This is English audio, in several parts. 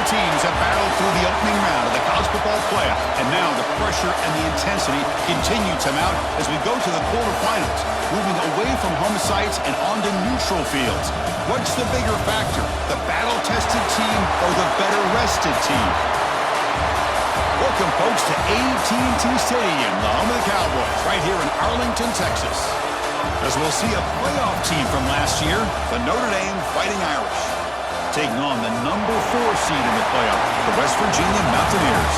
teams have battled through the opening round of the college football playoff, and now the pressure and the intensity continue to mount as we go to the quarterfinals, moving away from home sites and onto neutral fields. What's the bigger factor, the battle-tested team or the better-rested team? Welcome, folks, to AT&T Stadium, the home of the Cowboys, right here in Arlington, Texas. As we'll see a playoff team from last year, the Notre Dame Fighting Irish, taking on the number 4 seed in the playoff, the West Virginia Mountaineers.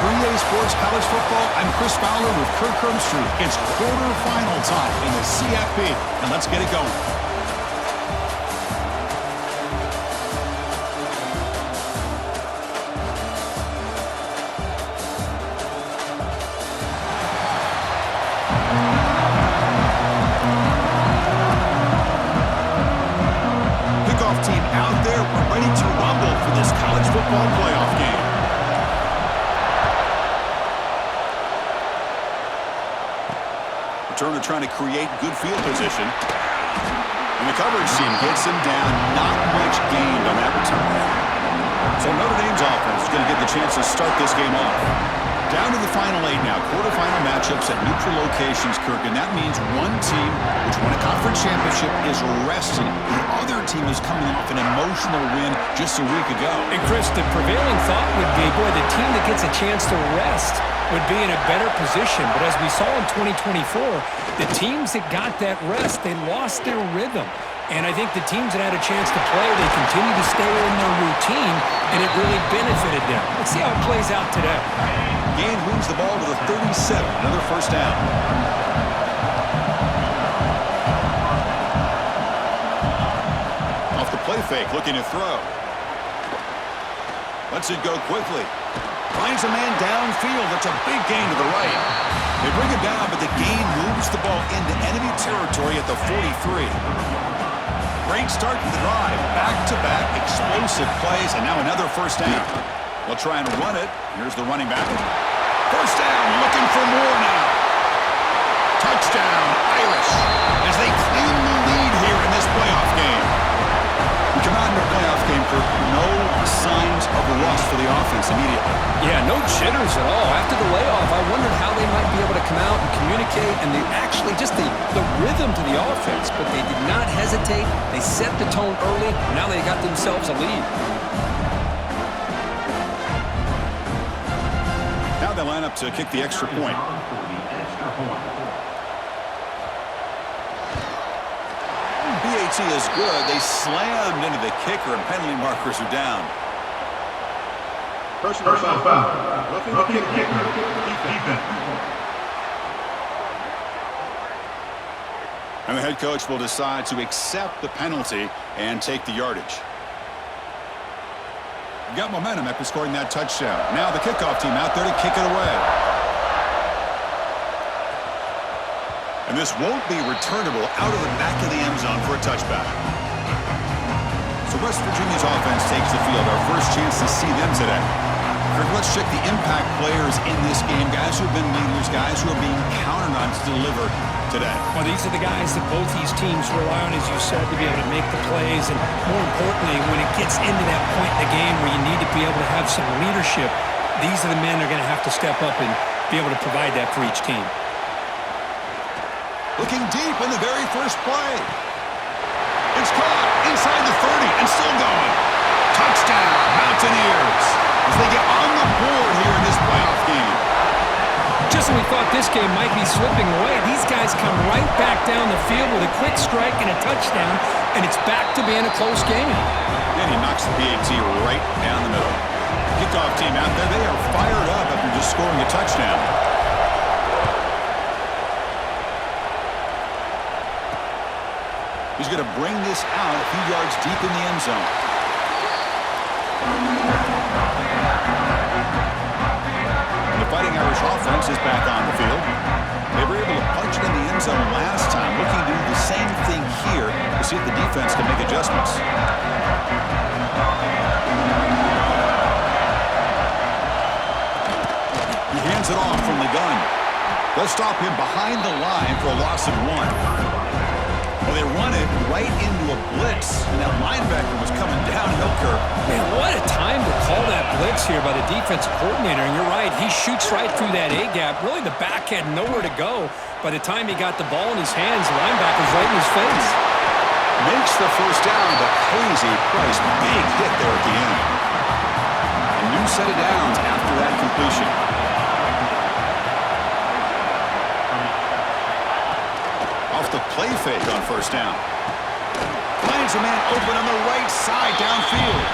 For EA Sports College Football, I'm Chris Fowler with Kirk Herbstreit. It's quarterfinal time in the CFP, and let's get it going. Team out there, we're ready to rumble for this college football playoff game. Returner trying to create good field position. And the coverage team gets him down. Not much gained on that return. So Notre Dame's offense is going to get the chance to start this game off. Down to the final 8 now. Quarterfinal matchups at neutral locations, Kirk. And that means one team, which won a conference championship, is resting. The other team is coming off an emotional win just a week ago. And Chris, the prevailing thought would be, boy, the team that gets a chance to rest would be in a better position. But as we saw in 2024, the teams that got that rest, they lost their rhythm. And I think the teams that had a chance to play, they continue to stay in their routine, and it really benefited them. Let's see how it plays out today. Gain moves the ball to the 37, another first down. Off the play fake, looking to throw. Lets it go quickly. Finds a man downfield. That's a big gain to the right. They bring it down, but the gain moves the ball into enemy territory at the 43. Great start to the drive. Back-to-back explosive plays, and now another first down. They'll try and run it. Here's the running back. First down, looking for more now. Touchdown, Irish, as they claim the lead here in this playoff game. We come out in the playoff game for no signs of rust for the offense immediately. Yeah, no jitters at all. After the layoff, I wondered how they might be able to come out and communicate, and actually just the rhythm to the offense, but they did not hesitate. They set the tone early. Now they got themselves a lead. Now they line up to kick the extra point. BAT is good. They slammed into the kicker, and penalty markers are down. Personal foul. Looking to kick kicker. Defense. And the head coach will decide to accept the penalty and take the yardage. Got momentum after scoring that touchdown. Now the kickoff team out there to kick it away. And this won't be returnable out of the back of the end zone for a touchback. So West Virginia's offense takes the field. Our first chance to see them today. Kirk, let's check the impact players in this game. Guys who have been leaders, guys who are being counted on to deliver today. Well, these are the guys that both these teams rely on, as you said, to be able to make the plays. And more importantly, when it gets into that point in the game where you need to be able to have some leadership, these are the men that are going to have to step up and be able to provide that for each team. Looking deep in the very first play. It's caught inside the 30 and still going. Touchdown, Mountaineers, as they get on the board here in this playoff game. Just when we thought this game might be slipping away, these guys come right back down the field with a quick strike and a touchdown, and it's back to being a close game. And he knocks the BAT right down the middle. Kickoff team out there, they are fired up after just scoring a touchdown. He's going to bring this out a few yards deep in the end zone. And the Fighting Irish offense is back on the field. They were able to punch it in the end zone last time, looking to do the same thing here to see if the defense can make adjustments. He hands it off from the gun. They'll stop him behind the line for a loss of 1. Well, they run it right into a blitz, and that linebacker was coming downhill, Kirk. Man, what a time to mistakes here by the defensive coordinator, and you're right, he shoots right through that A-gap. Really, the back had nowhere to go. By the time he got the ball in his hands, the linebacker's right in his face. Makes the first down, but pays a price. Big hit there at the end. A new set of downs after that completion. Off the play fake on first down. Finds a man open on the right side downfield.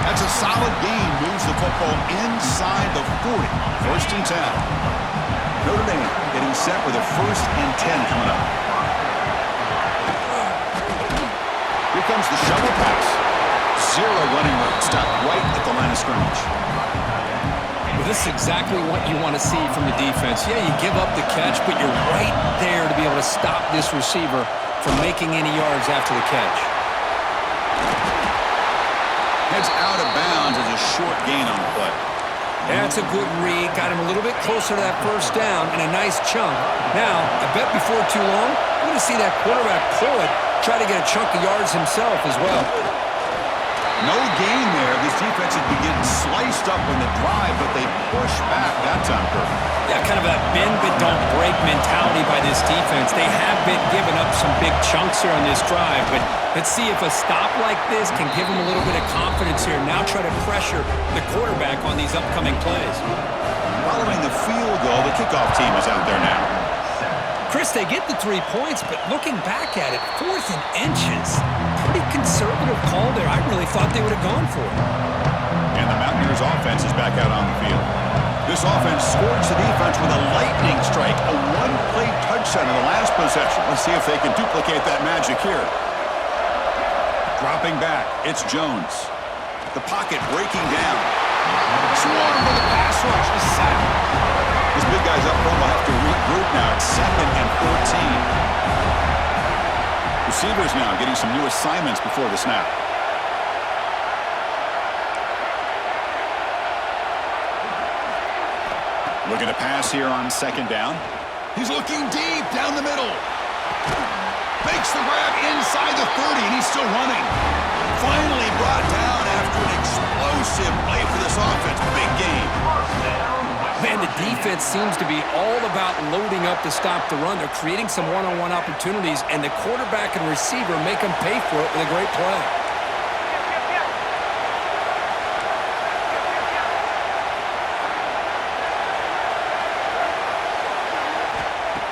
That's a solid gain. Moves the football inside the 40. First and 10. Notre Dame getting set with a first and 10 coming up. Here comes the shovel pass. Zero running room. Stop right at the line of scrimmage. Well, this is exactly what you want to see from the defense. Yeah, you give up the catch, but you're right there to be able to stop this receiver from making any yards after the catch. Heads out of bounds as a short gain on the play. That's a good read. Got him a little bit closer to that first down and a nice chunk. Now, I bet before too long, we're going to see that quarterback pull it, try to get a chunk of yards himself as well. No gain there. This defense had been getting sliced up in the drive, but they push back that time, Kirk. Yeah, kind of a bend but don't break mentality by this defense. They have been giving up some big chunks here on this drive, but let's see if a stop like this can give them a little bit of confidence here. Now try to pressure the quarterback on these upcoming plays. Following the field goal, the kickoff team is out there now. Chris, they get the 3 points, but looking back at it, 4th and inches. Pretty conservative call there. I really thought they would have gone for it. And the Mountaineers offense is back out on the field. This offense scorched the defense with a lightning strike, a one-play touchdown in the last possession. Let's see if they can duplicate that magic here. Dropping back, it's Jones. The pocket breaking down. Swarm with a pass rush, a sack. These big guys up front will have to regroup now. It's 2nd and 14. Receivers now getting some new assignments before the snap. Looking to pass here on 2nd down. He's looking deep down the middle. Makes the grab inside the 30, and he's still running. Finally brought down after an explosive play for this offense. Big game. Man, the defense seems to be all about loading up to stop the run. They're creating some one-on-one opportunities, and the quarterback and receiver make them pay for it with a great play.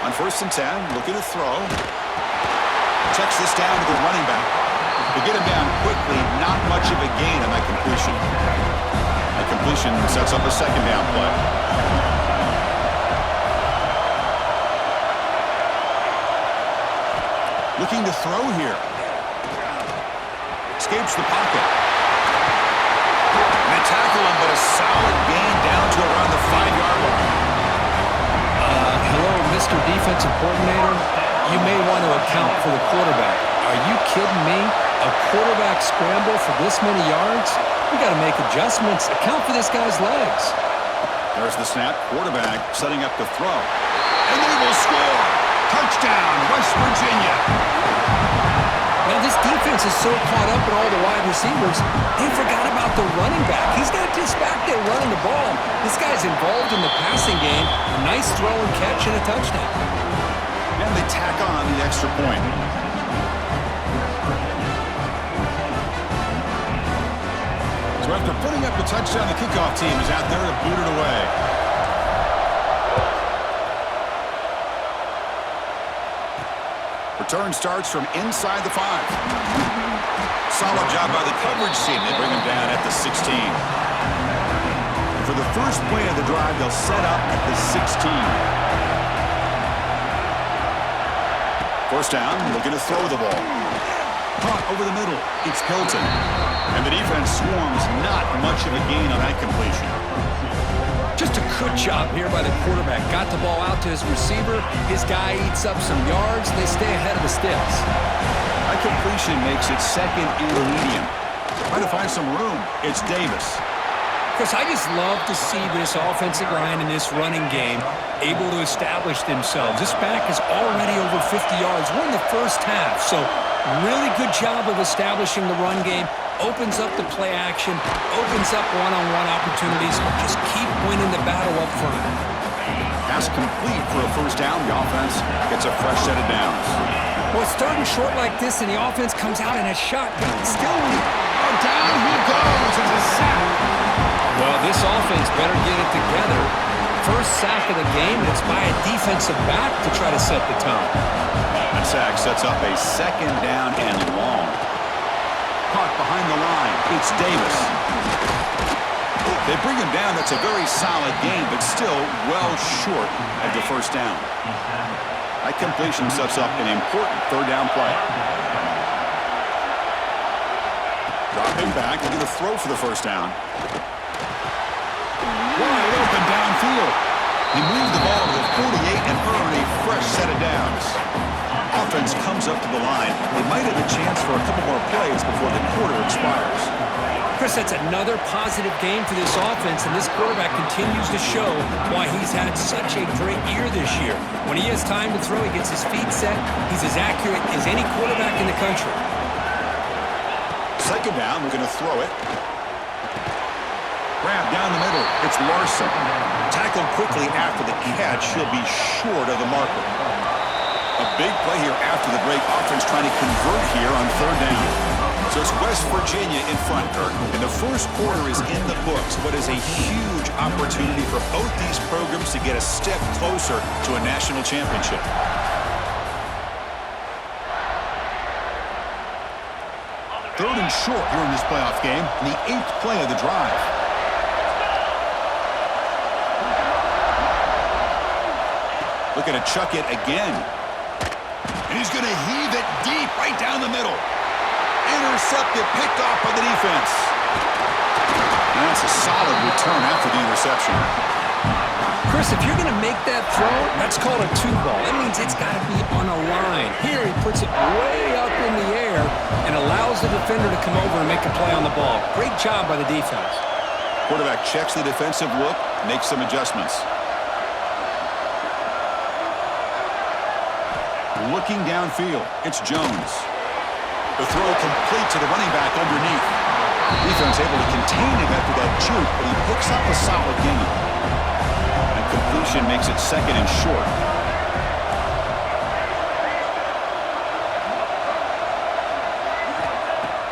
On 1st and 10, looking to throw. Checks this down to the running back. To get him down quickly, not much of a gain on that completion. That completion sets up a 2nd down play. Looking to throw here. Escapes the pocket. And they tackle him, but a solid gain down to around the 5-yard line. Hello, Mr. Defensive Coordinator. You may want to account for the quarterback. Are you kidding me? A quarterback scramble for this many yards? We got to make adjustments. Account for this guy's legs. There's the snap. Quarterback setting up to throw. And they will score. Touchdown, West Virginia. Now, this defense is so caught up in all the wide receivers, they forgot about the running back. He's not just back there running the ball. This guy's involved in the passing game. A nice throw and catch and a touchdown. And they tack on the extra point. So after putting up the touchdown, the kickoff team is out there to boot it away. Return starts from inside the 5. Solid job by the coverage team. They bring him down at the 16. And for the first play of the drive, they'll set up at the 16. First down, looking to throw the ball. Caught over the middle. It's Hilton. And the defense swarms, not much of a gain on that completion. Just a good job here by the quarterback. Got the ball out to his receiver. His guy eats up some yards. They stay ahead of the sticks. That completion makes it 2nd and medium. Trying to find some room. It's Davis. Chris, I just love to see this offensive line and this running game able to establish themselves. This back is already over 50 yards. We're in the first half, so really good job of establishing the run game. opens up the play action, opens up one-on-one opportunities. Just keep winning the battle up front. Pass complete for a first down. The offense gets a fresh set of downs. Well, it's third and short like this, and the offense comes out in a shotgun. Still, down he goes. It's a sack. well, this offense better get it together. First sack of the game, and it's by a defensive back to try to set the tone. That sack sets up a second down and long. Caught behind the line. It's Davis. They bring him down. That's a very solid game, but still well short of the first down. That completion sets up an important third down play. Dropping back, they're going to throw for the first down. Wide open downfield. He moved the ball to the 48 and earned a fresh set of downs. Offense comes up to the line. They might have a chance for a couple more plays before the quarter expires. Chris, that's another positive game for this offense, and this quarterback continues to show why he's had such a great year this year. When he has time to throw, he gets his feet set. He's as accurate as any quarterback in the country. Second down, we're going to throw it. Grab down the middle. It's Larson. Tackled quickly after the catch. He'll be short of the marker. A big play here after the break. Offense trying to convert here on third down. So it's West Virginia in front, Kirk. And the first quarter is in the books. What is a huge opportunity for both these programs to get a step closer to a national championship. Third and short here in this playoff game. The 8th play of the drive. Looking to chuck it again. And he's going to heave it deep right down the middle. Intercepted, picked off by the defense. And that's a solid return after the interception. Chris, if you're going to make that throw, that's called a two ball. That means it's got to be on a line. Here he puts it way up in the air and allows the defender to come over and make a play on the ball. Great job by the defense. Quarterback checks the defensive look, makes some adjustments. Looking downfield, it's Jones. The throw complete to the running back underneath. Defense able to contain him after that juke, but he picks up a solid gain. And completion makes it second and short.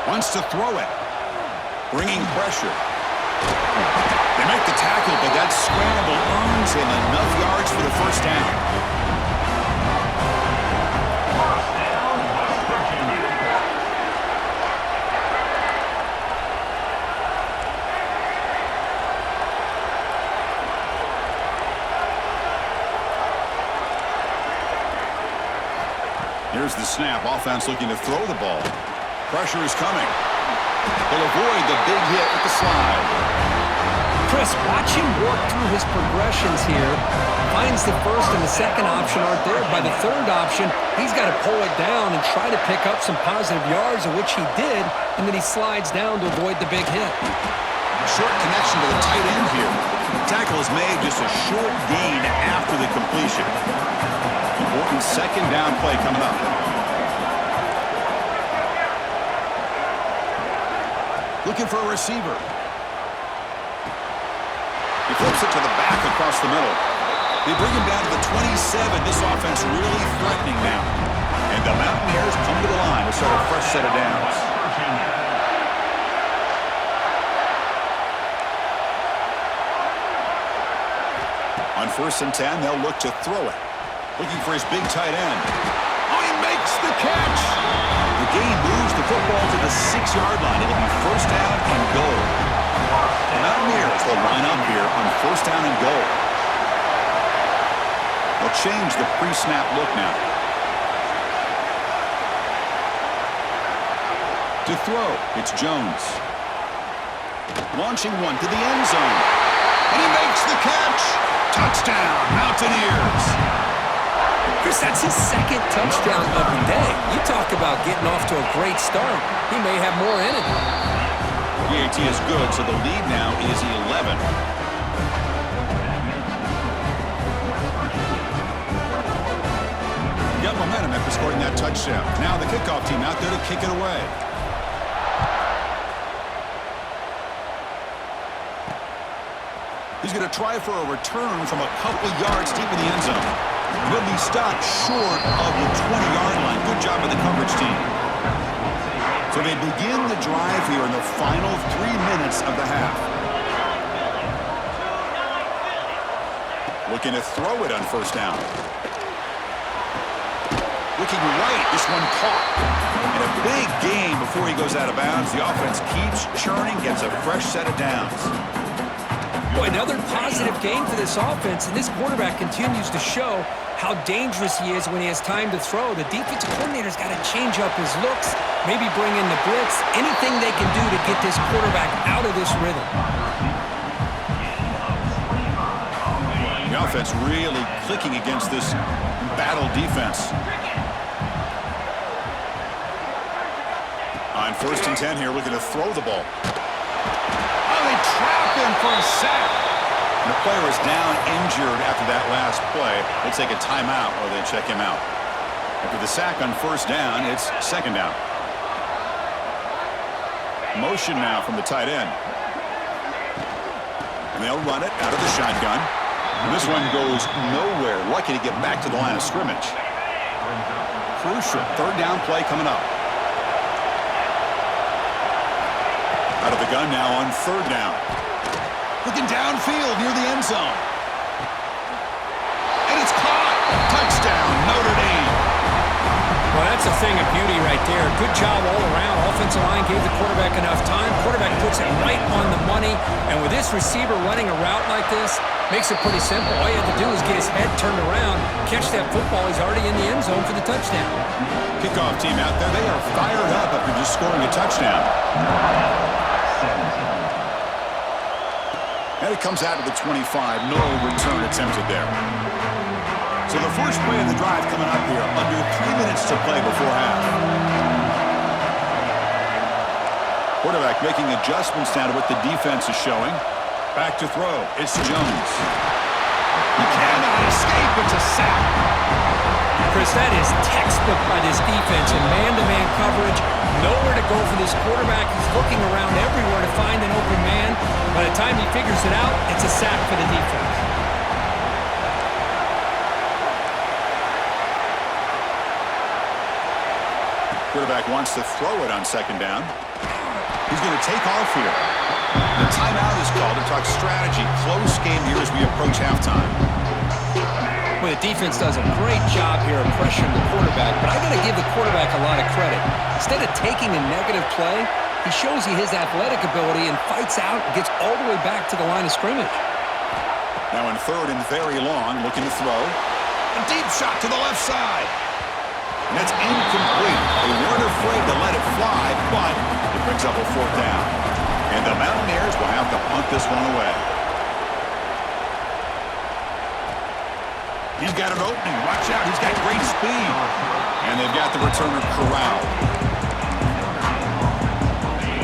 Wants to throw it. Bringing pressure. They make the tackle, but that scramble earns him enough yards for the first down. Here's the snap. Offense looking to throw the ball. Pressure is coming. They'll avoid the big hit with the slide. Chris, watch him work through his progressions here. Finds the first and the second option aren't there. By the third option, he's got to pull it down and try to pick up some positive yards, of which he did, and then he slides down to avoid the big hit. Short connection to the tight end here. Tackle is made, just a short gain after the completion. Important second down play coming up. Looking for a receiver. He flips it to the back across the middle. They bring him down to the 27. This offense really threatening now. And the Mountaineers come to the line to start a fresh set of downs. On 1st and 10, they'll look to throw it. Looking for his big tight end. Oh, he makes the catch! The gain moves the football to the 6-yard line. It'll be first down and goal. The Mountaineers will line up here on first down and goal. They'll change the pre-snap look now. To throw, it's Jones. Launching one to the end zone. And he makes the catch! Touchdown, Mountaineers! Chris, that's his second touchdown of the day. You talk about getting off to a great start. He may have more in it. The AT is good, so the lead now is 11. Got momentum after scoring that touchdown. Now the kickoff team out there to kick it away. He's going to try for a return from a couple yards deep in the end zone. He'll be stopped short of the 20-yard line. Good job by the coverage team. So they begin the drive here in the final 3 minutes of the half. Looking to throw it on first down. Looking right, this one caught. And a big gain before he goes out of bounds. The offense keeps churning, gets a fresh set of downs. Boy, another positive game for this offense, and this quarterback continues to show how dangerous he is when he has time to throw. The defensive coordinator's got to change up his looks, maybe bring in the blitz, anything they can do to get this quarterback out of this rhythm. The offense really clicking against this battle defense. On 1st and 10 here, looking to throw the ball. Oh, they trap him for a sack. And the player is down injured after that last play. They take a timeout or they check him out. After the sack on 1st down, it's 2nd down. Motion now from the tight end. And they'll run it out of the shotgun. And this one goes nowhere. Lucky to get back to the line of scrimmage. Crucial 3rd down play coming up. Out of the gun now on 3rd down. Looking downfield near the end zone. And it's caught. Touchdown, Notre Dame. Well, that's a thing of beauty right there. Good job all around. Offensive line gave the quarterback enough time. Quarterback puts it right on the money. And with this receiver running a route like this, makes it pretty simple. All you have to do is get his head turned around, catch that football. He's already in the end zone for the touchdown. Kickoff team out there. They are fired up after just scoring a touchdown. And it comes out of the 25. No return attempted there. So the first play of the drive coming up here. Under 3 minutes to play before half. Quarterback making adjustments now to what the defense is showing. Back to throw. It's Jones. He cannot escape. It's a sack. Chris, that is textbook by this defense in man-to-man coverage. Nowhere to go for this quarterback. He's looking around everywhere to find an open man. By the time he figures it out, it's a sack for the defense. Quarterback wants to throw it on 2nd down. He's going to take off here. The timeout is called to talk strategy. Close game here as we approach halftime. Well, the defense does a great job here of pressuring the quarterback, but I got to give the quarterback a lot of credit. Instead of taking a negative play, he shows he his athletic ability and fights out and gets all the way back to the line of scrimmage. Now in 3rd and very long, looking to throw. A deep shot to the left side. And that's incomplete. They weren't afraid to let it fly, but it brings up a 4th down. And the Mountaineers will have to punt this one away. He's got an opening. Watch out. He's got great speed. And they've got the returner corralled.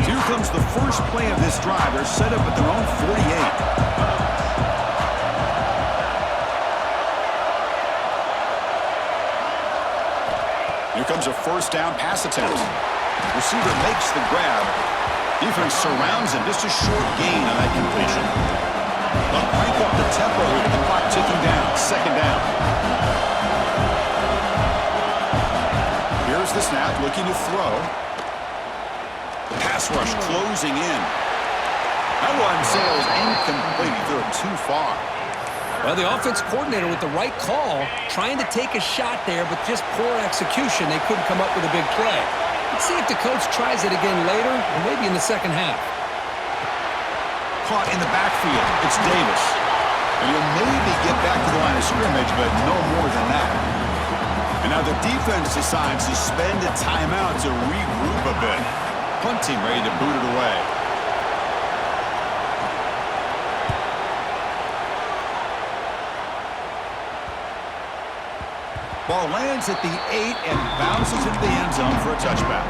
Here comes the first play of this drive. They're set up at their own 48. Here comes a 1st down pass attempt. Receiver makes the grab. Defense surrounds him. Just a short gain on that completion. They'll crank up the tempo with the clock ticking down. 2nd down. Here's the snap, looking to throw. Pass rush closing in. That one sails incomplete. Threw it too far. Well, the offense coordinator with the right call, trying to take a shot there, but just poor execution. They couldn't come up with a big play. Let's see if the coach tries it again later, or maybe in the 2nd half. Caught in the backfield. It's Davis. And he'll maybe get back to the line of scrimmage, but no more than that. And now the defense decides to spend a timeout to regroup a bit. Punt team ready to boot it away. Ball lands at the 8 and bounces into the end zone for a touchback.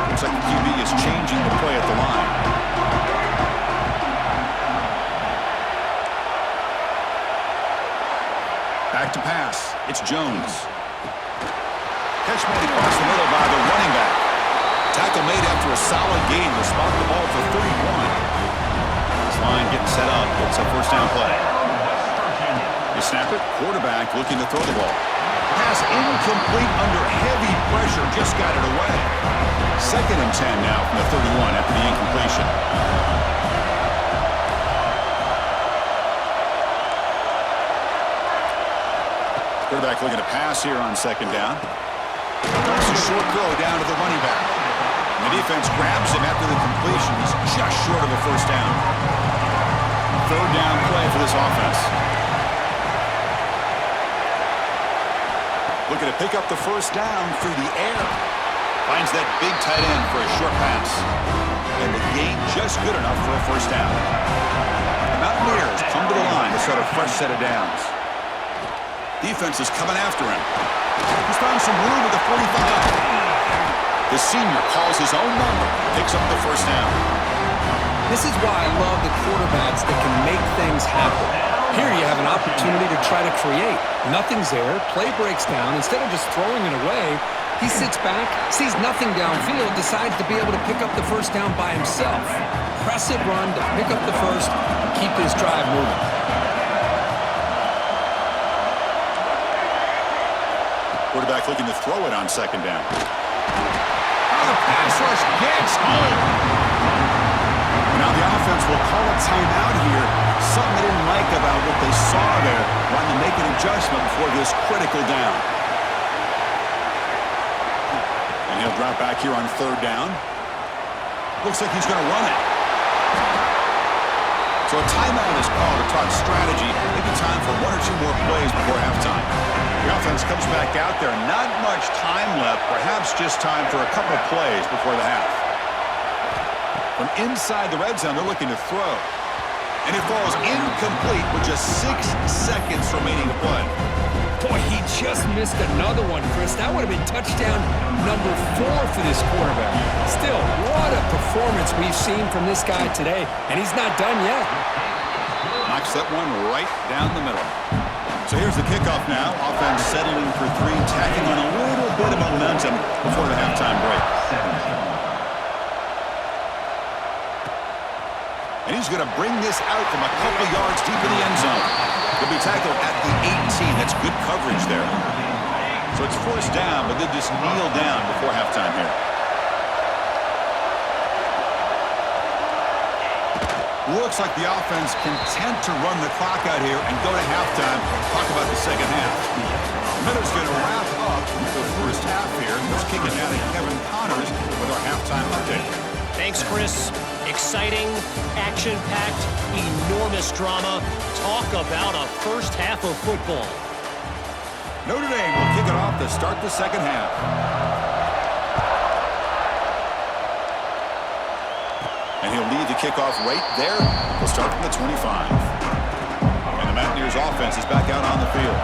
Looks like the QB is changing the play at the line. Back to pass. It's Jones. Catch made across the middle by the running back. Tackle made after a solid gain to spot the ball for 31. line getting set up. It's a first down play. You snap it. Quarterback looking to throw the ball. Pass incomplete under heavy pressure. Just got it away. 2nd and 10 now from the 31 after the incompletion. Quarterback looking to pass here on 2nd down. That's a short throw down to the running back. And the defense grabs him after the completion. He's just short of a first down. 3rd down play for this offense. Looking to pick up the first down through the air. Finds that big tight end for a short pass. And the gain just good enough for a first down. The Mountaineers come to the line to start a fresh set of downs. Defense is coming after him. He's found some room at the 45. The senior calls his own number, picks up the first down. This is why I love the quarterbacks that can make things happen. Here you have an opportunity to try to create. Nothing's there. Play breaks down. Instead of just throwing it away, he sits back, sees nothing downfield, decides to be able to pick up the first down by himself. Impressive run to pick up the first, keep this drive moving. Quarterback looking to throw it on 2nd down. Oh, the pass rush gets home. Now the offense will call a timeout here. Something they didn't like about what they saw there. Wanting to make an adjustment for this critical down. And he'll drop back here on 3rd down. Looks like he's going to run it. So a timeout is called to talk strategy. Maybe time for 1 or 2 more plays before halftime. The offense comes back out there. Not much time left. Perhaps just time for a couple of plays before the half. From inside the red zone, they're looking to throw. And it falls incomplete with just 6 seconds remaining to play. Boy, he just missed another one, Chris. That would have been touchdown number 4 for this quarterback. Still, what a performance we've seen from this guy today, and he's not done yet. Knocks that one right down the middle. So here's the kickoff now. Offense settling for 3, tacking on a little bit of momentum before the halftime break. And he's going to bring this out from a couple yards deep in the end zone. He'll be tackled at the 18. That's good coverage there. So it's first down, but they just kneel down before halftime here. Looks like the offense content to run the clock out here and go to halftime. Talk about the second half. Miller's going to wrap up the first half here. Let's kick it down to Kevin Connors with our halftime update. Thanks, Chris. Exciting, action-packed, enormous drama. Talk about a first half of football. Notre Dame will kick it off to start the second half. And he'll lead the kickoff right there. He'll start from the 25. And the Mountaineers offense is back out on the field.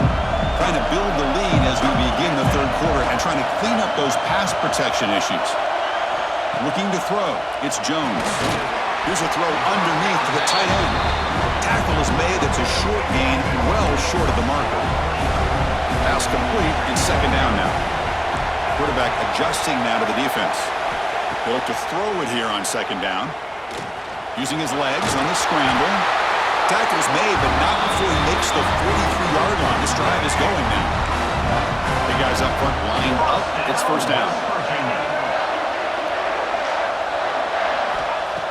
Trying to build the lead as we begin the third quarter and trying to clean up those pass protection issues. Looking to throw. It's Jones. Here's a throw underneath to the tight end. Tackle is made. It's a short gain, well short of the marker. Pass complete and second down now. Quarterback adjusting now to the defense. He'll look to throw it here on second down. Using his legs on the scramble. Tackle's made, but not before he makes the 43-yard line. This drive is going now. The guys up front lined up. It's first down.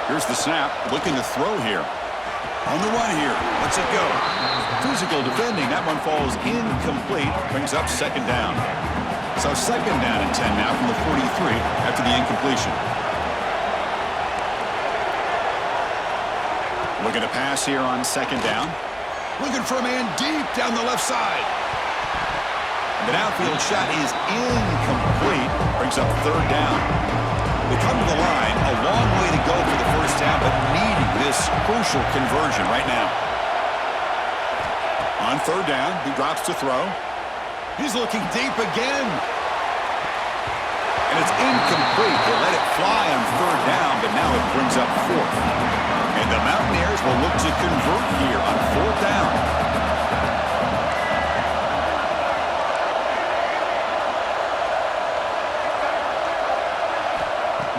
Here's the snap, looking to throw here. On the run here, lets it go. Physical defending, that one falls incomplete, brings up second down. So second down and 10 now from the 43 after the incompletion. Looking to pass here on second down. Looking for a man deep down the left side. The downfield shot is incomplete, brings up third down. They come to the line, a long way to go for the first down, but needing this crucial conversion right now. On third down, he drops to throw. He's looking deep again. And it's incomplete. They let it fly on third down, but now it brings up fourth. And the Mountaineers will look to convert here on fourth down.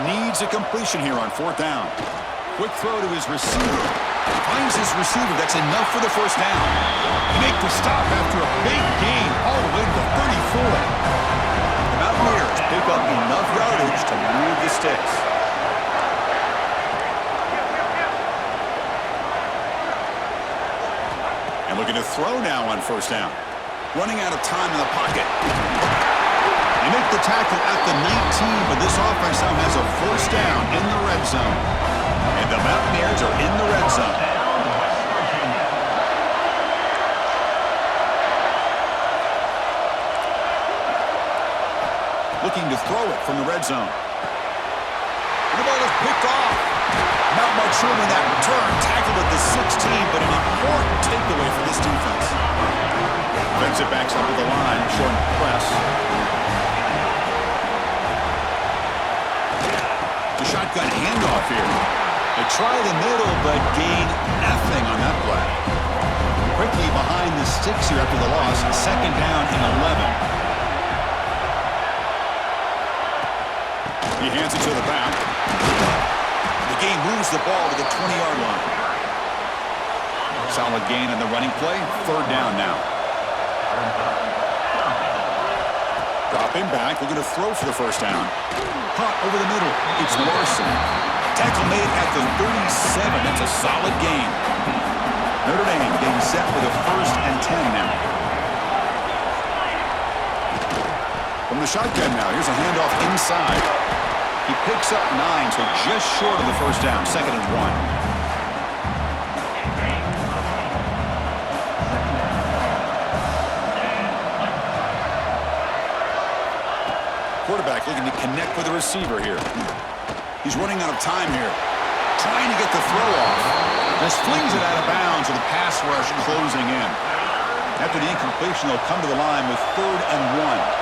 Needs a completion here on fourth down. Quick throw to his receiver. Finds his receiver. That's enough for the first down. They make the stop after a big gain all the way to the 34. The Mountaineers pick up enough yardage to move the sticks. And looking to throw now on first down. Running out of time in the pocket. They make the tackle at the 19, but this offense now has a first down in the red zone. And the Mountaineers are in the red zone. Looking to throw it from the red zone. And the ball is picked off. Not much room in that return. Tackled at the 16, but an important takeaway for this defense. Defensive backs up to the line, short press. The shotgun handoff here. They try the middle, but gain nothing on that play. Quickly behind the sticks here after the loss. Second down and 11. He hands it to the back. The game moves the ball to the 20-yard line. Solid gain on the running play. Third down now. Dropping back. Looking to throw for the first down. Caught over the middle. It's Larson. Tackle made at the 37. That's a solid gain. Notre Dame getting set with a first and 10 now. From the shotgun now. Here's a handoff inside. He picks up 9, so just short of the first down. Second and 1. Quarterback looking to connect with the receiver here. He's running out of time here. Trying to get the throw off. Just flings it out of bounds with a pass rush closing in. After the incompletion, they'll come to the line with third and 1.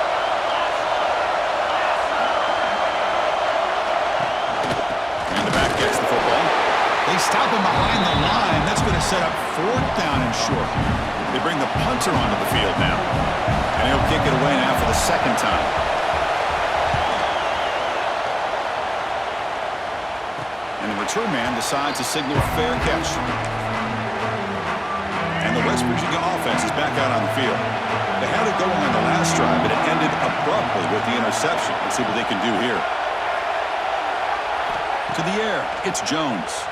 And the back gets the football. They stop him behind the line. That's going to set up fourth down and short. They bring the punter onto the field now. And he'll kick it away now for the second time. And the return man decides to signal fair catch. And the West Virginia offense is back out on the field. They had it going on the last drive, but it ended abruptly with the interception. Let's see what they can do here. To the air, it's Jones.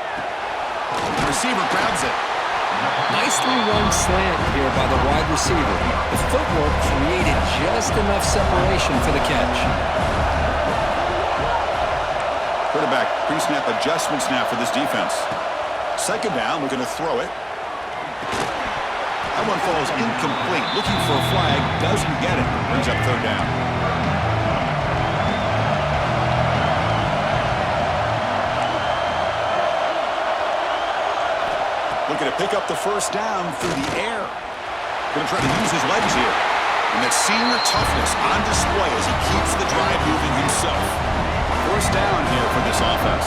The receiver grabs it. Nicely run slant here by the wide receiver. The footwork created just enough separation for the catch. Quarterback pre-snap adjustments now for this defense. Second down, we're going to throw it. That one falls incomplete. Looking for a flag, doesn't get it. Brings up third down. Looking to pick up the first down through the air. Going to try to use his legs here. And that senior toughness on display as he keeps the drive moving himself. First down here for this offense.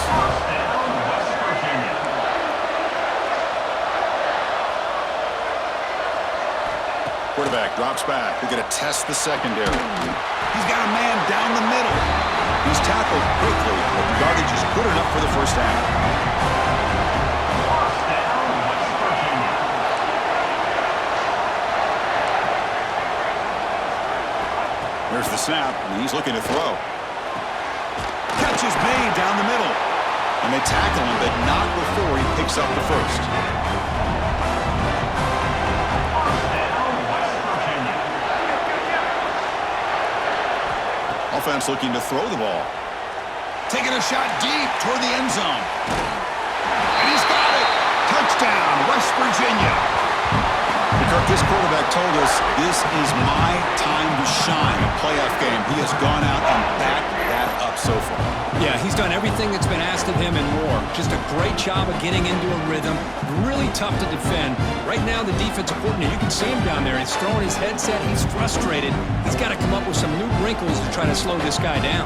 Quarterback drops back. We're going to test the secondary. He's got a man down the middle. He's tackled quickly, but the yardage is good enough for the first down. There's the snap, and he's looking to throw. Catch is made down the middle. And they tackle him, but not before he picks up the first. Offense looking to throw the ball. Taking a shot deep toward the end zone. And he's got it. Touchdown, West Virginia. Kirk, this quarterback told us this is my time to shine, a playoff game. He has gone out and backed that up so far. Yeah, he's done everything that's been asked of him and more. Just a great job of getting into a rhythm. Really tough to defend. Right now, the defensive coordinator, you can see him down there. He's throwing his headset. He's frustrated. He's got to come up with some new wrinkles to try to slow this guy down.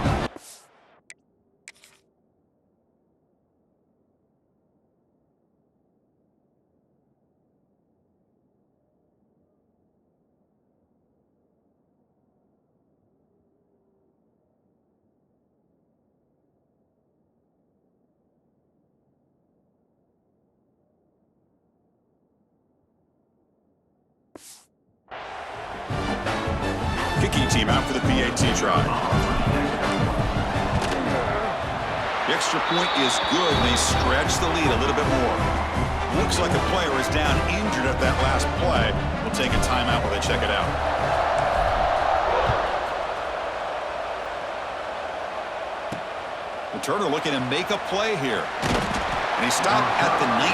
kicking team out for the PAT try. The extra point is good, and they stretch the lead a little bit more. Looks like a player is down injured at that last play. We'll take a timeout while they check it out. Turner looking to make a play here. And he stopped at the 19.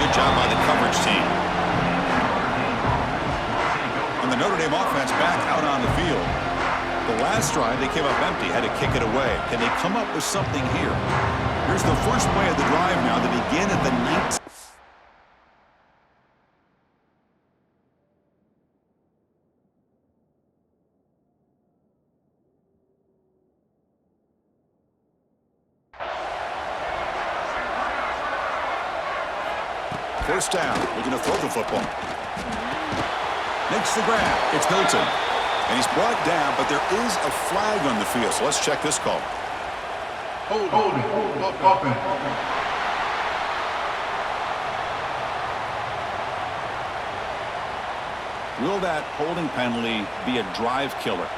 Good job by the coverage team. And the Notre Dame offense back out on the field. The last drive, they came up empty, had to kick it away. Can they come up with something here? Here's the first play of the drive now. They begin at the 19. First down, looking to throw the football. Makes the grab. It's Milton. And he's brought down, but there is a flag on the field. So let's check this call. Hold it. Will that holding penalty be a drive killer?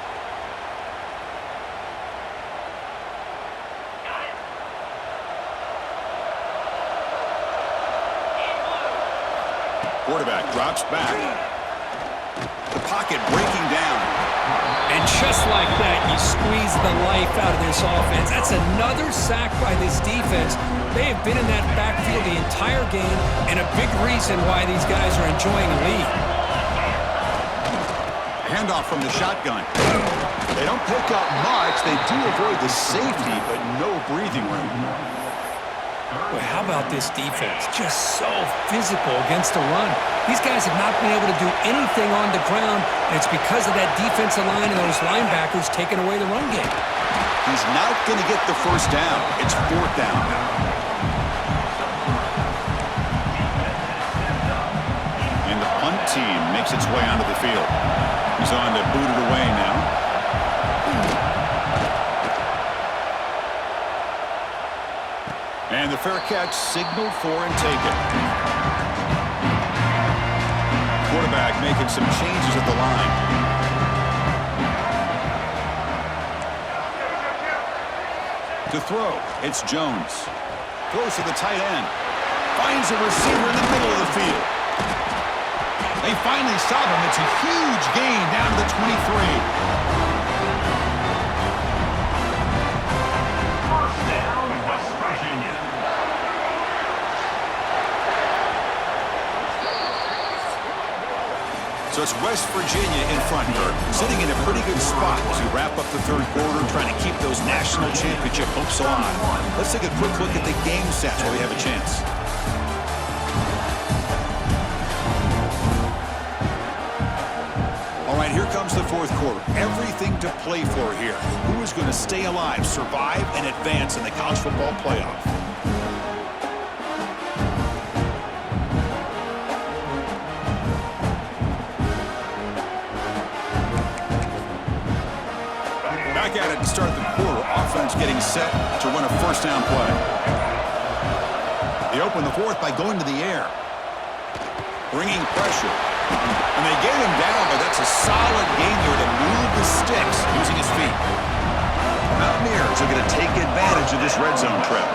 Quarterback drops back. The pocket breaking down. And just like that, you squeeze the life out of this offense. That's another sack by this defense. They have been in that backfield the entire game, and a big reason why these guys are enjoying a lead. Handoff from the shotgun. They don't pick up much. They do avoid the safety, but no breathing room. Well, how about this defense? Just so physical against the run. These guys have not been able to do anything on the ground, and it's because of that defensive line and those linebackers taking away the run game. He's not going to get the first down. It's fourth down now. And the punt team makes its way onto the field. He's on to boot it away now. And the fair catch signaled for and taken. Quarterback making some changes at the line. To throw, it's Jones. Throws to the tight end. Finds a receiver in the middle of the field. They finally stop him. It's a huge gain down to the 23. So it's West Virginia in front here, sitting in a pretty good spot as we wrap up the third quarter, trying to keep those national championship hopes alive. Let's take a quick look at the game stats while we have a chance. All right, here comes the fourth quarter. Everything to play for here. Who is going to stay alive, survive, and advance in the college football playoff? Back at it to start the quarter. Offense getting set to run a first down play. They open the fourth by going to the air. Bringing pressure. And they get him down, but that's a solid game there to move the sticks using his feet. Mountaineers are going to take advantage of this red zone trip.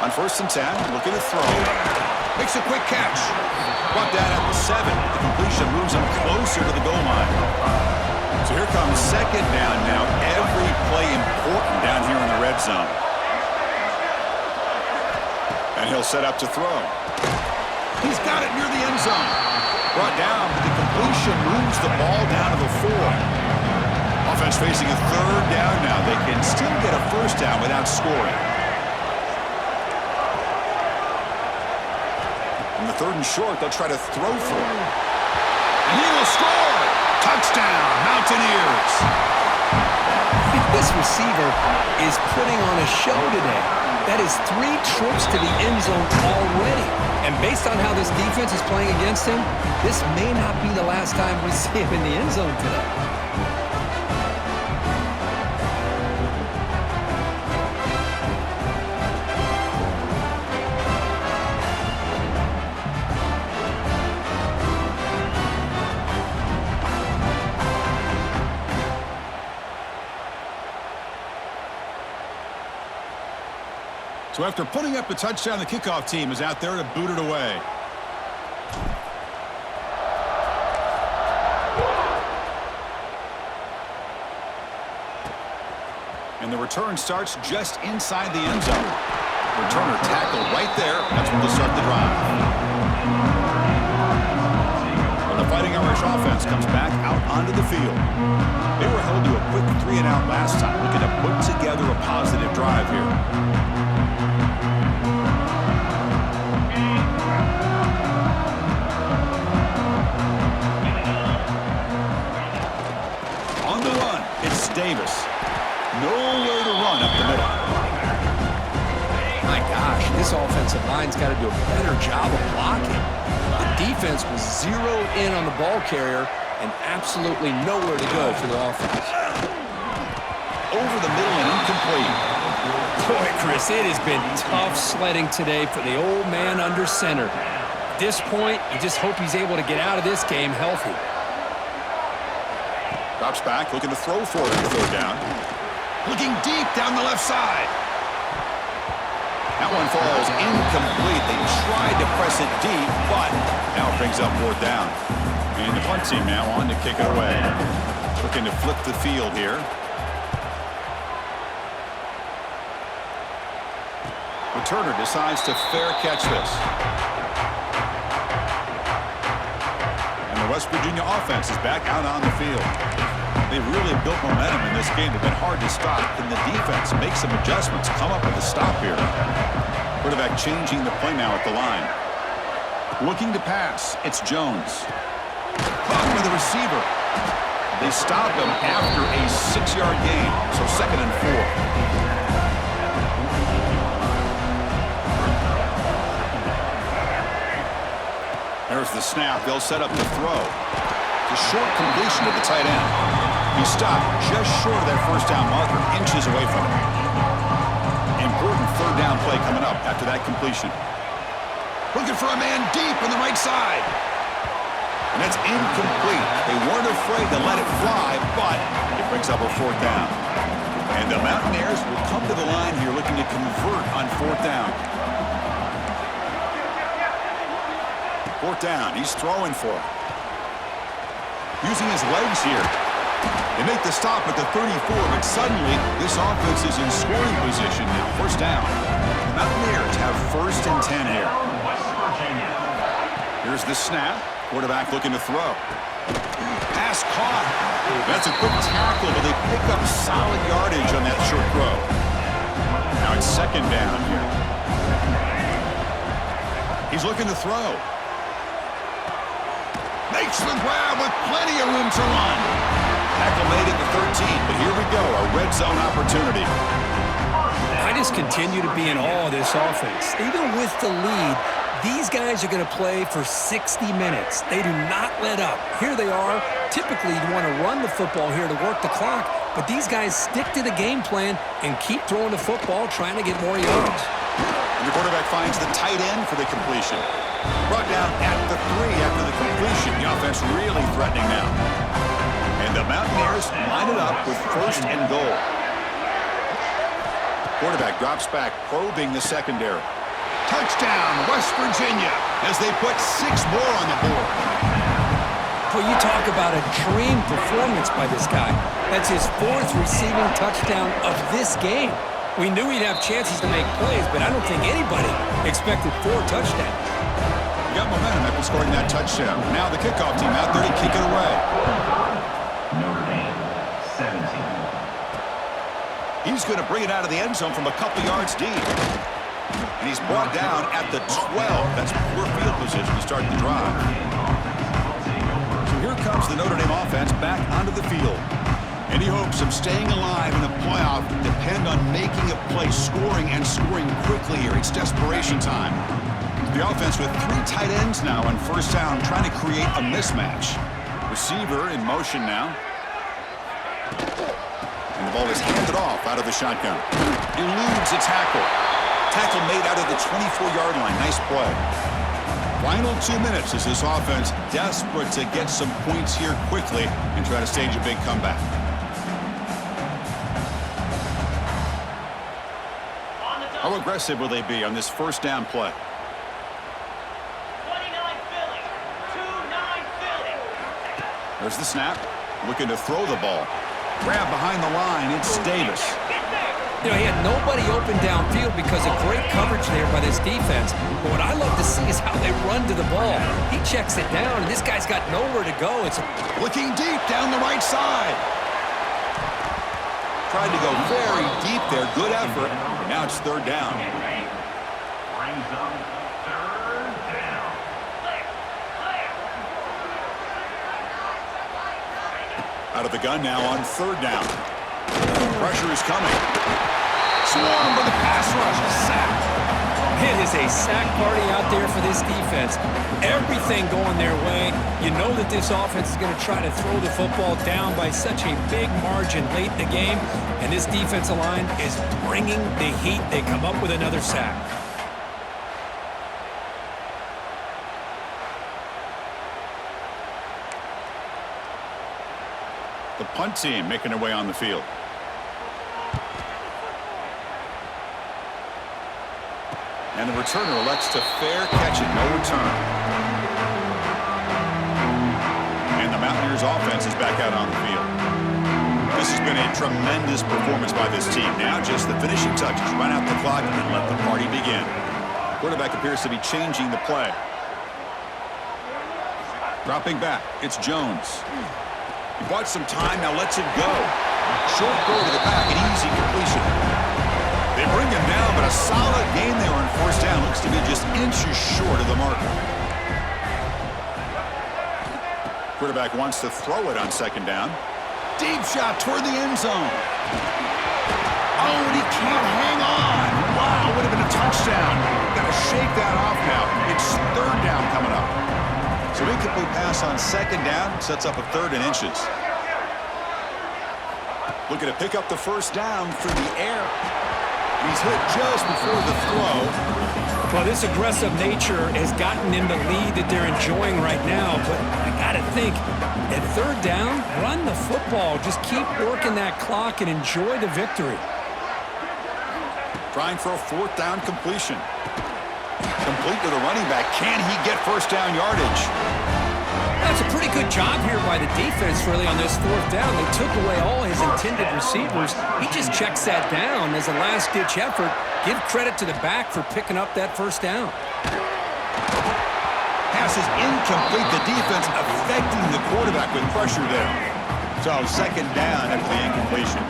On 1st and 10, looking to throw. Makes a quick catch. Brought down at the 7. The completion moves him closer to the goal line. So here comes second down now. Every play important down here in the red zone. And he'll set up to throw. He's got it near the end zone. Brought down, but the completion moves the ball down to the 4. Offense facing a third down now. They can still get a first down without scoring. In the 3rd and short, they'll try to throw for it. And he will score! Touchdown, Mountaineers! This receiver is putting on a show today. That is 3 trips to the end zone already. And based on how this defense is playing against him, this may not be the last time we see him in the end zone today. So after putting up the touchdown, the kickoff team is out there to boot it away. And the return starts just inside the end zone. Returner tackled right there. That's when they'll start the drive. And the Fighting Irish offense comes back out onto the field. They were held to a quick 3-and-out last time, looking to put together a positive drive here. On the run, it's Davis. Nowhere to run up the middle. My gosh, this offensive line's got to do a better job of blocking. The defense was zeroed in on the ball carrier and absolutely nowhere to go for the offense. Over the middle and incomplete. Boy, Chris, it has been tough sledding today for the old man under center. At this point, you just hope he's able to get out of this game healthy. Drops back, looking to throw for it on the third down. Looking deep down the left side. That one falls incomplete. They tried to press it deep, but now it brings up fourth down. And the punt team now on to kick it away. Looking to flip the field here. Returner decides to fair catch this. And the West Virginia offense is back out on the field. They've really built momentum in this game. They've been hard to stop. Can the defense make some adjustments, come up with a stop here? Quarterback changing the play now at the line. Looking to pass. It's Jones. Caught by the receiver. They stop him after a 6-yard gain, so 2nd and 4. There's the snap. They'll set up the throw. The short completion to the tight end. He stopped just short of that first down marker, inches away from it. Important third down play coming up after that completion. Looking for a man deep on the right side. And that's incomplete. They weren't afraid to let it fly, but it brings up a fourth down. And the Mountaineers will come to the line here looking to convert on fourth down. Fourth down. He's throwing for it. Using his legs here. They make the stop at the 34, but suddenly this offense is in scoring position now. First down. The Mountaineers have 1st and 10 here. Here's the snap. Quarterback looking to throw. Pass caught. That's a quick tackle, but they pick up solid yardage on that short throw. Now it's 2nd down here. He's looking to throw. Makes the grab with plenty of room to run. Tackle made at the 13, but here we go, a red zone opportunity. I just continue to be in awe of this offense. Even with the lead, these guys are going to play for 60 minutes. They do not let up. Here they are. Typically, you want to run the football here to work the clock, but these guys stick to the game plan and keep throwing the football, trying to get more yards. And the quarterback finds the tight end for the completion. Brought down at the 3 after the completion. The offense really threatening now. And the Mountaineers line it up with 1st and goal. Quarterback drops back, probing the secondary. Touchdown, West Virginia, as they put 6 more on the board. Well, you talk about a dream performance by this guy. That's his 4th receiving touchdown of this game. We knew he'd have chances to make plays, but I don't think anybody expected 4 touchdowns. Got momentum after scoring that touchdown. Now the kickoff team out there to kick it away. Notre Dame, 17. He's going to bring it out of the end zone from a couple yards deep. And he's brought down at the 12. That's poor field position to start the drive. So here comes the Notre Dame offense back onto the field. Any hopes of staying alive in a playoff depend on making a play, scoring and scoring quickly here. It's desperation time. The offense with 3 tight ends now on first down, trying to create a mismatch. Receiver in motion now. And the ball is handed off out of the shotgun. Eludes a tackle. Tackle made out of the 24-yard line. Nice play. Final 2 minutes as this offense desperate to get some points here quickly and try to stage a big comeback. How aggressive will they be on this first down play? 29 Philly. 2-9 Philly. There's the snap. Looking to throw the ball. Grab behind the line. It's Davis. You know, he had nobody open downfield because of great coverage there by this defense. But what I love to see is how they run to the ball. He checks it down, and this guy's got nowhere to go. It's Looking deep down the right side. Tried to go very deep there. Good effort. But now it's third down. Brings up third down. Out of the gun now on third down. Pressure is coming. Swarmed by the pass rush. Sacked. It is a sack party out there for this defense. Everything going their way. You know that this offense is going to try to throw the football down by such a big margin late in the game. And this defensive line is bringing the heat. They come up with another sack. The punt team making their way on the field. And the returner elects to fair catch it, no return. And the Mountaineers offense is back out on the field. This has been a tremendous performance by this team. Now just the finishing touches. Run out the clock and let the party begin. Quarterback appears to be changing the play. Dropping back, it's Jones. He bought some time, now lets it go. Short throw to the back, an easy completion. They bring him down, but a solid gain there on first down. Looks to be just inches short of the marker. Quarterback wants to throw it on second down. Deep shot toward the end zone. Oh, and he can't hang on. Wow, would have been a touchdown. Got to shake that off now. It's third down coming up. So incomplete pass on second down sets up a third and inches. Looking to pick up the first down through the air. He's hit just before the throw. Well, this aggressive nature has gotten them the lead that they're enjoying right now. But I got to think, at third down, run the football. Just keep working that clock and enjoy the victory. Trying for a fourth down completion. Complete to the running back. Can he get first down yardage? That's a pretty good job here by the defense, really, on this fourth down. They took away all his intended receivers. He just checks that down as a last-ditch effort. Give credit to the back for picking up that first down. Pass is incomplete. The defense affecting the quarterback with pressure there. So second down after the incompletion.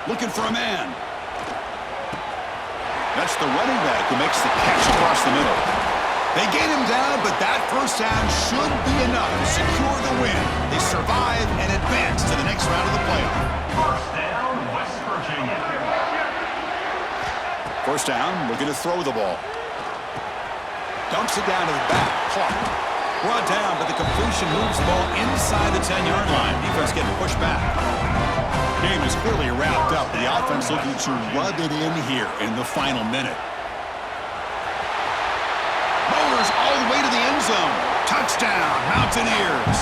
Looking for a man. That's the running back who makes the catch across the middle. They gain him down, but that first down should be enough to secure the win. They survive and advance to the next round of the playoff. First down, West Virginia. First down, looking to throw the ball. Dumps it down to the back. Clark. Brought down, but the completion moves the ball inside the 10-yard line. Defense getting pushed back. Game is clearly wrapped up. The offense looking to rub it in here in the final minute. Motors all the way to the end zone. Touchdown, Mountaineers.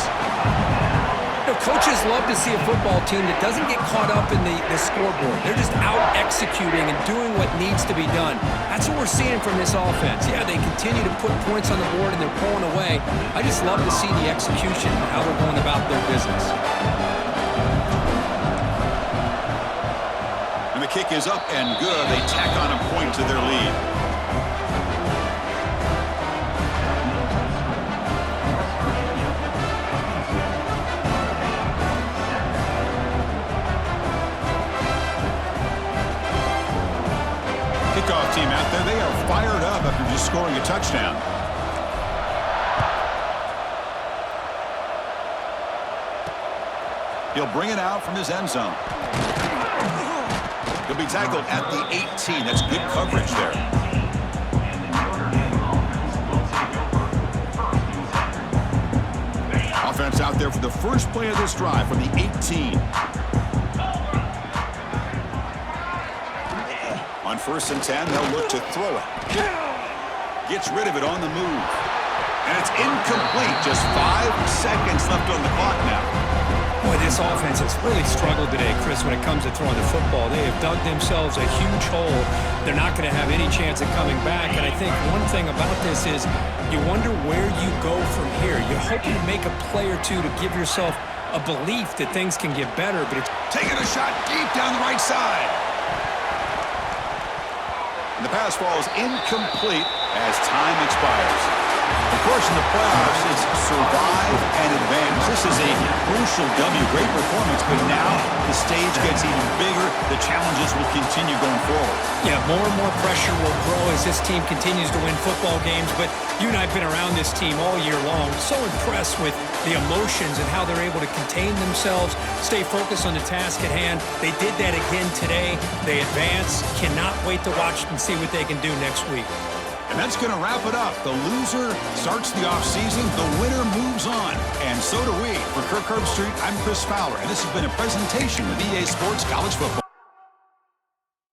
You know, coaches love to see a football team that doesn't get caught up in the scoreboard. They're just out executing and doing what needs to be done. That's what we're seeing from this offense. Yeah, they continue to put points on the board and they're pulling away. I just love to see the execution and how they're going about their business. And the kick is up and good. They tack on a point to their lead. Kickoff team out there. They are fired up after just scoring a touchdown. He'll bring it out from his end zone. He'll be tackled at the 18. That's good coverage there. Offense out there for the first play of this drive from the 18. On 1st and 10, they'll look to throw it. Gets rid of it on the move. And it's incomplete. Just 5 seconds left on the clock now. Boy, this offense has really struggled today, Chris, when it comes to throwing the football. They have dug themselves a huge hole. They're not going to have any chance of coming back. And I think one thing about this is you wonder where you go from here. You're hoping to make a play or two to give yourself a belief that things can get better, but it's Taking a shot deep down the right side. And the pass falls incomplete as time expires. Of course, in the playoffs, it's survive and advance. This is a crucial W. Great performance, but now the stage gets even bigger. The challenges will continue going forward. Yeah, more and more pressure will grow as this team continues to win football games, but you and I have been around this team all year long. So impressed with the emotions and how they're able to contain themselves, stay focused on the task at hand. They did that again today. They advance. Cannot wait to watch and see what they can do next week. And that's going to wrap it up. The loser starts the offseason. The winner moves on. And so do we. For Kirk Herbstreit, I'm Chris Fowler, and this has been a presentation of EA Sports College Football.